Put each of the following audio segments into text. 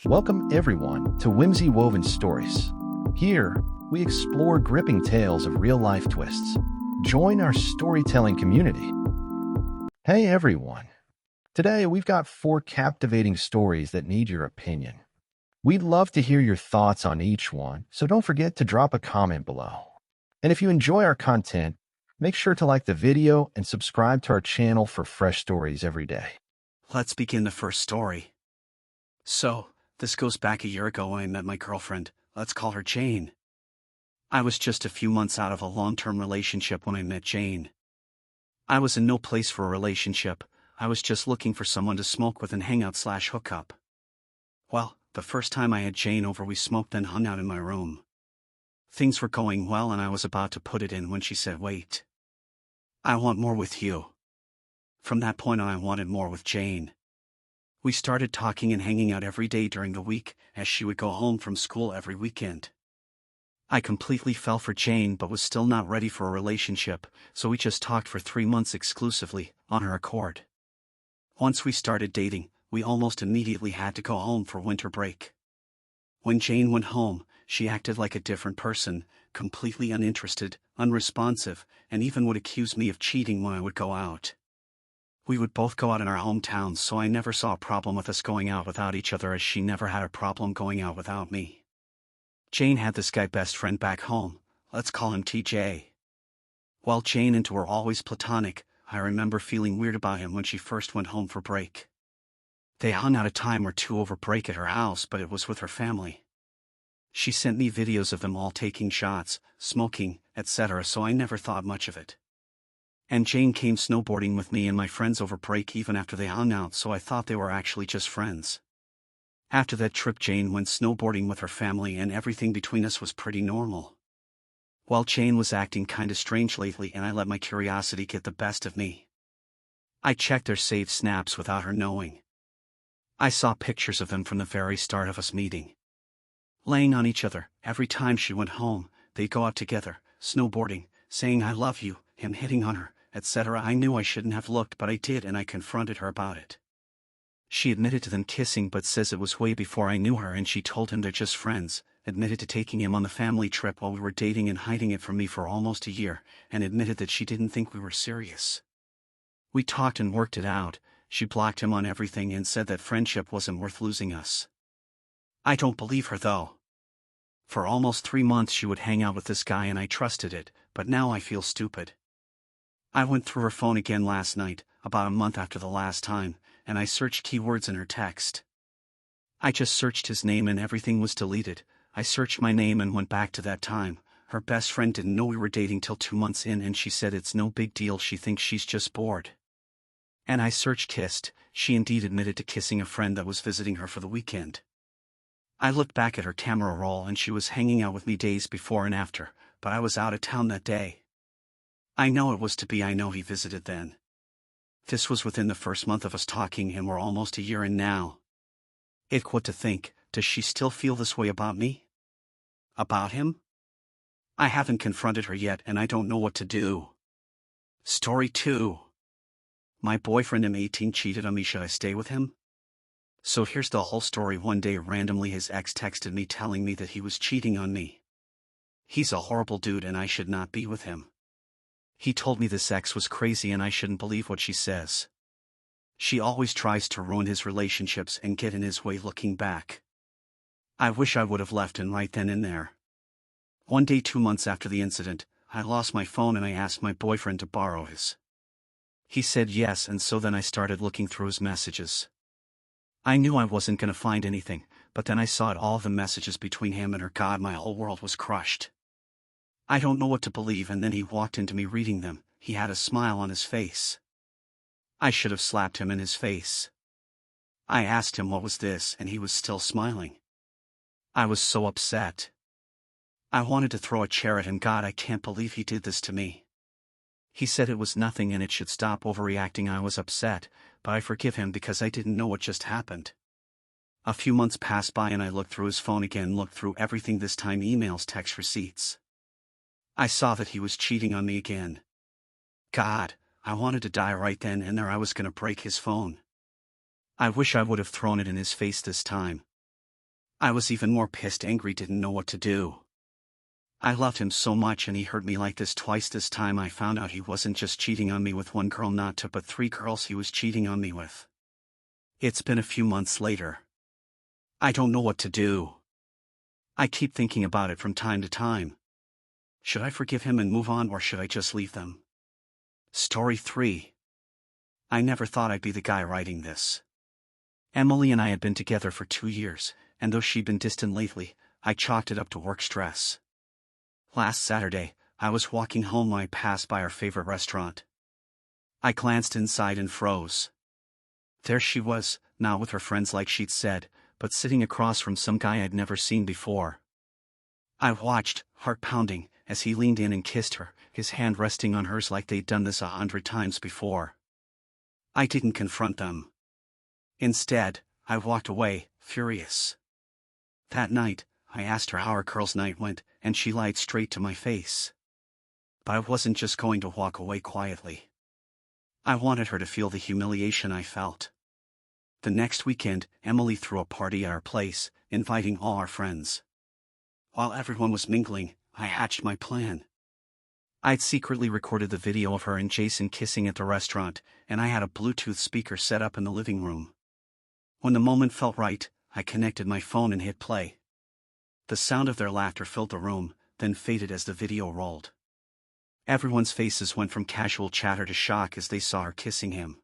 Welcome, everyone, to Whimsy Woven Stories. Here, we explore gripping tales of real-life twists. Join our storytelling community. Hey, everyone. Today, we've got 4 captivating stories that need your opinion. We'd love to hear your thoughts on each one, so don't forget to drop a comment below. And if you enjoy our content, make sure to like the video and subscribe to our channel for fresh stories every day. Let's begin the first story. So, this goes back a year ago when I met my girlfriend. Let's call her Jane. I was just a few months out of a long-term relationship when I met Jane. I was in no place for a relationship. I was just looking for someone to smoke with and hang out/hook up. Well, the first time I had Jane over, we smoked and hung out in my room. Things were going well and I was about to put it in when she said, "Wait. I want more with you." From that point on, I wanted more with Jane. We started talking and hanging out every day during the week, as she would go home from school every weekend. I completely fell for Jane but was still not ready for a relationship, so we just talked for 3 months exclusively, on her accord. Once we started dating, we almost immediately had to go home for winter break. When Jane went home, she acted like a different person, completely uninterested, unresponsive, and even would accuse me of cheating when I would go out. We would both go out in our hometowns, so I never saw a problem with us going out without each other, as she never had a problem going out without me. Jane had this guy best friend back home. Let's call him TJ. While Jane and I were always platonic, I remember feeling weird about him when she first went home for break. They hung out a time or two over break at her house, but it was with her family. She sent me videos of them all taking shots, smoking, etc., so I never thought much of it. And Jane came snowboarding with me and my friends over break even after they hung out, so I thought they were actually just friends. After that trip, Jane went snowboarding with her family and everything between us was pretty normal. While Jane was acting kinda strange lately and I let my curiosity get the best of me. I checked their saved snaps without her knowing. I saw pictures of them from the very start of us meeting. Laying on each other, every time she went home, they'd go out together, snowboarding, saying "I love you," him hitting on her, etc. I knew I shouldn't have looked, but I did, and I confronted her about it. She admitted to them kissing but says it was way before I knew her, and she told him they're just friends, admitted to taking him on the family trip while we were dating and hiding it from me for almost a year, and admitted that she didn't think we were serious. We talked and worked it out. She blocked him on everything and said that friendship wasn't worth losing us. I don't believe her though. For almost 3 months she would hang out with this guy and I trusted it, but now I feel stupid. I went through her phone again last night, about a month after the last time, and I searched keywords in her text. I just searched his name and everything was deleted. I searched my name and went back to that time. Her best friend didn't know we were dating till 2 months in, and she said it's no big deal, she thinks she's just bored. And I searched kissed. She indeed admitted to kissing a friend that was visiting her for the weekend. I looked back at her camera roll and she was hanging out with me days before and after, but I was out of town that day. I know it was to be, I know he visited then. This was within the first month of us talking and we're almost a year in now. What to think, does she still feel this way about me? About him? I haven't confronted her yet and I don't know what to do. Story 2. My boyfriend M18 cheated on me, should I stay with him? So here's the whole story. One day randomly his ex texted me telling me that he was cheating on me. He's a horrible dude and I should not be with him. He told me this ex was crazy and I shouldn't believe what she says. She always tries to ruin his relationships and get in his way. Looking back, I wish I would have left him right then and there. One day 2 months after the incident, I lost my phone and I asked my boyfriend to borrow his. He said yes, and so then I started looking through his messages. I knew I wasn't gonna find anything, but then I saw all the messages between him and her. God, my whole world was crushed. I don't know what to believe, and then he walked into me reading them. He had a smile on his face. I should have slapped him in his face. I asked him what was this and he was still smiling. I was so upset. I wanted to throw a chair at him. God, I can't believe he did this to me. He said it was nothing and it should stop overreacting. I was upset, but I forgive him because I didn't know what just happened. A few months passed by and I looked through his phone again, looked through everything, this time emails, text, receipts. I saw that he was cheating on me again. God, I wanted to die right then and there. I was gonna break his phone. I wish I would have thrown it in his face this time. I was even more pissed, angry, didn't know what to do. I loved him so much and he hurt me like this twice. This time I found out he wasn't just cheating on me with one girl, not two but three girls he was cheating on me with. It's been a few months later. I don't know what to do. I keep thinking about it from time to time. Should I forgive him and move on, or should I just leave them? Story 3. I never thought I'd be the guy writing this. Emily and I had been together for 2 years, and though she'd been distant lately, I chalked it up to work stress. Last Saturday, I was walking home when I passed by our favorite restaurant. I glanced inside and froze. There she was, not with her friends like she'd said, but sitting across from some guy I'd never seen before. I watched, heart pounding, as he leaned in and kissed her, his hand resting on hers like they'd done this 100 times before. I didn't confront them. Instead, I walked away, furious. That night, I asked her how our girls' night went, and she lied straight to my face. But I wasn't just going to walk away quietly. I wanted her to feel the humiliation I felt. The next weekend, Emily threw a party at our place, inviting all our friends. While everyone was mingling, I hatched my plan. I'd secretly recorded the video of her and Jason kissing at the restaurant, and I had a Bluetooth speaker set up in the living room. When the moment felt right, I connected my phone and hit play. The sound of their laughter filled the room, then faded as the video rolled. Everyone's faces went from casual chatter to shock as they saw her kissing him.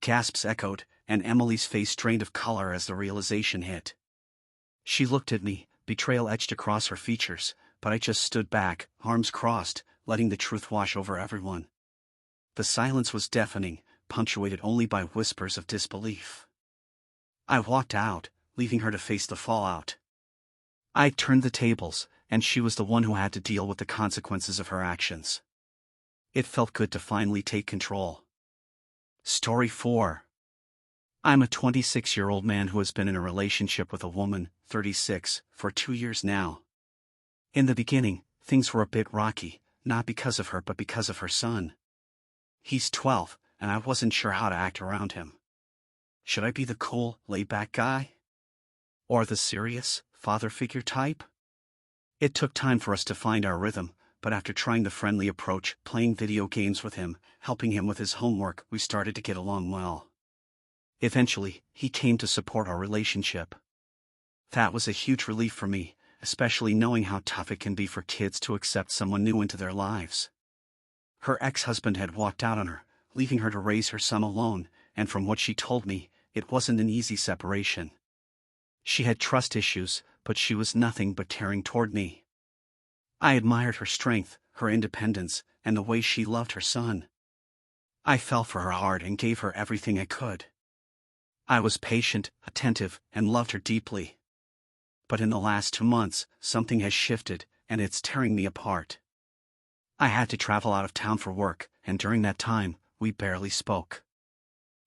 Gasps echoed, and Emily's face drained of color as the realization hit. She looked at me, betrayal etched across her features, but I just stood back, arms crossed, letting the truth wash over everyone. The silence was deafening, punctuated only by whispers of disbelief. I walked out, leaving her to face the fallout. I turned the tables, and she was the one who had to deal with the consequences of her actions. It felt good to finally take control. Story 4. I'm a 26-year-old man who has been in a relationship with a woman, 36, for 2 years now. In the beginning, things were a bit rocky, not because of her but because of her son. He's 12, and I wasn't sure how to act around him. Should I be the cool, laid-back guy? Or the serious, father figure type? It took time for us to find our rhythm, but after trying the friendly approach, playing video games with him, helping him with his homework, we started to get along well. Eventually, he came to support our relationship. That was a huge relief for me, especially knowing how tough it can be for kids to accept someone new into their lives. Her ex-husband had walked out on her, leaving her to raise her son alone, and from what she told me, it wasn't an easy separation. She had trust issues, but she was nothing but caring toward me. I admired her strength, her independence, and the way she loved her son. I fell for her hard and gave her everything I could. I was patient, attentive, and loved her deeply. But in the last 2 months, something has shifted, and it's tearing me apart. I had to travel out of town for work, and during that time, we barely spoke.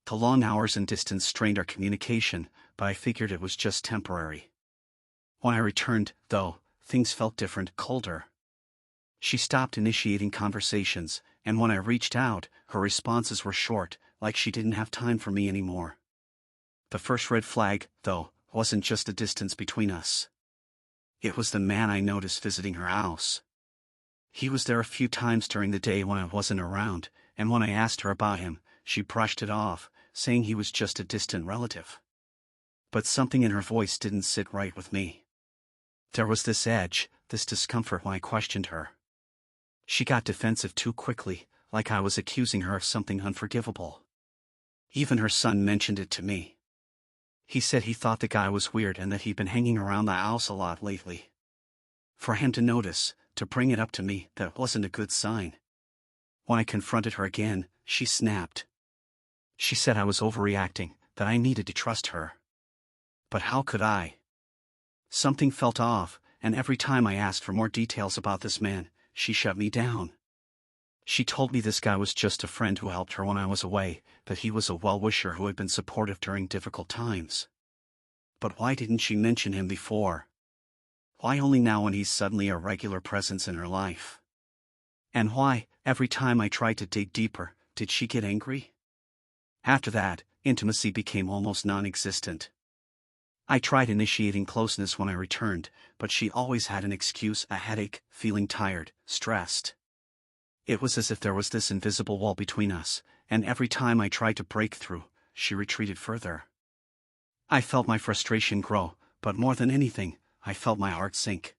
The long hours and distance strained our communication, but I figured it was just temporary. When I returned, though, things felt different, colder. She stopped initiating conversations, and when I reached out, her responses were short, like she didn't have time for me anymore. The first red flag, though, wasn't just the distance between us. It was the man I noticed visiting her house. He was there a few times during the day when I wasn't around, and when I asked her about him, she brushed it off, saying he was just a distant relative. But something in her voice didn't sit right with me. There was this edge, this discomfort when I questioned her. She got defensive too quickly, like I was accusing her of something unforgivable. Even her son mentioned it to me. He said he thought the guy was weird and that he'd been hanging around the house a lot lately. For him to notice, to bring it up to me, that wasn't a good sign. When I confronted her again, she snapped. She said I was overreacting, that I needed to trust her. But how could I? Something felt off, and every time I asked for more details about this man, she shut me down. She told me this guy was just a friend who helped her when I was away, that he was a well-wisher who had been supportive during difficult times. But why didn't she mention him before? Why only now when he's suddenly a regular presence in her life? And why, every time I tried to dig deeper, did she get angry? After that, intimacy became almost non-existent. I tried initiating closeness when I returned, but she always had an excuse: a headache, feeling tired, stressed. It was as if there was this invisible wall between us, and every time I tried to break through, she retreated further. I felt my frustration grow, but more than anything, I felt my heart sink.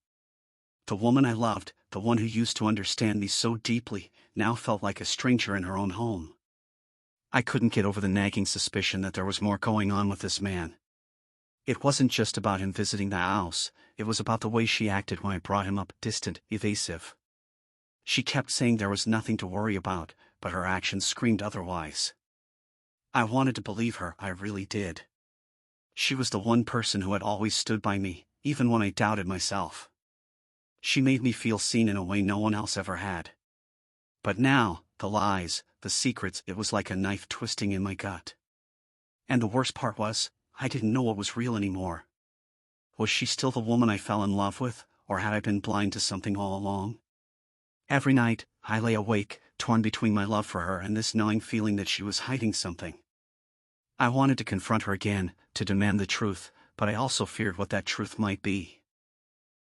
The woman I loved, the one who used to understand me so deeply, now felt like a stranger in her own home. I couldn't get over the nagging suspicion that there was more going on with this man. It wasn't just about him visiting the house, it was about the way she acted when I brought him up, distant, evasive. She kept saying there was nothing to worry about, but her actions screamed otherwise. I wanted to believe her, I really did. She was the one person who had always stood by me, even when I doubted myself. She made me feel seen in a way no one else ever had. But now, the lies, the secrets, it was like a knife twisting in my gut. And the worst part was, I didn't know what was real anymore. Was she still the woman I fell in love with, or had I been blind to something all along? Every night, I lay awake, torn between my love for her and this gnawing feeling that she was hiding something. I wanted to confront her again, to demand the truth, but I also feared what that truth might be.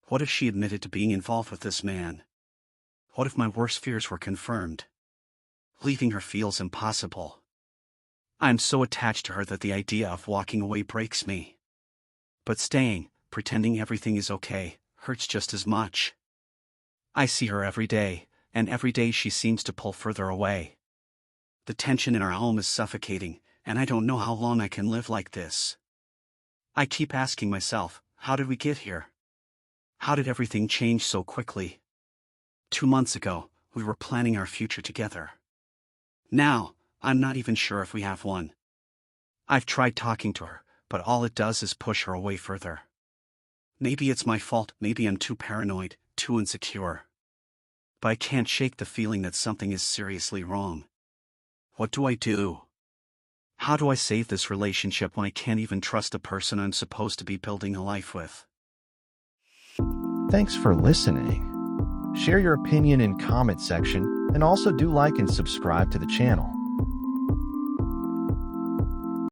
What if she admitted to being involved with this man? What if my worst fears were confirmed? Leaving her feels impossible. I'm so attached to her that the idea of walking away breaks me. But staying, pretending everything is okay, hurts just as much. I see her every day, and every day she seems to pull further away. The tension in our home is suffocating, and I don't know how long I can live like this. I keep asking myself, how did we get here? How did everything change so quickly? 2 months ago, we were planning our future together. Now, I'm not even sure if we have one. I've tried talking to her, but all it does is push her away further. Maybe it's my fault, maybe I'm too paranoid, too insecure. But I can't shake the feeling that something is seriously wrong. What do I do? How do I save this relationship when I can't even trust the person I'm supposed to be building a life with? Thanks for listening. Share your opinion in comment section and also do like and subscribe to the channel.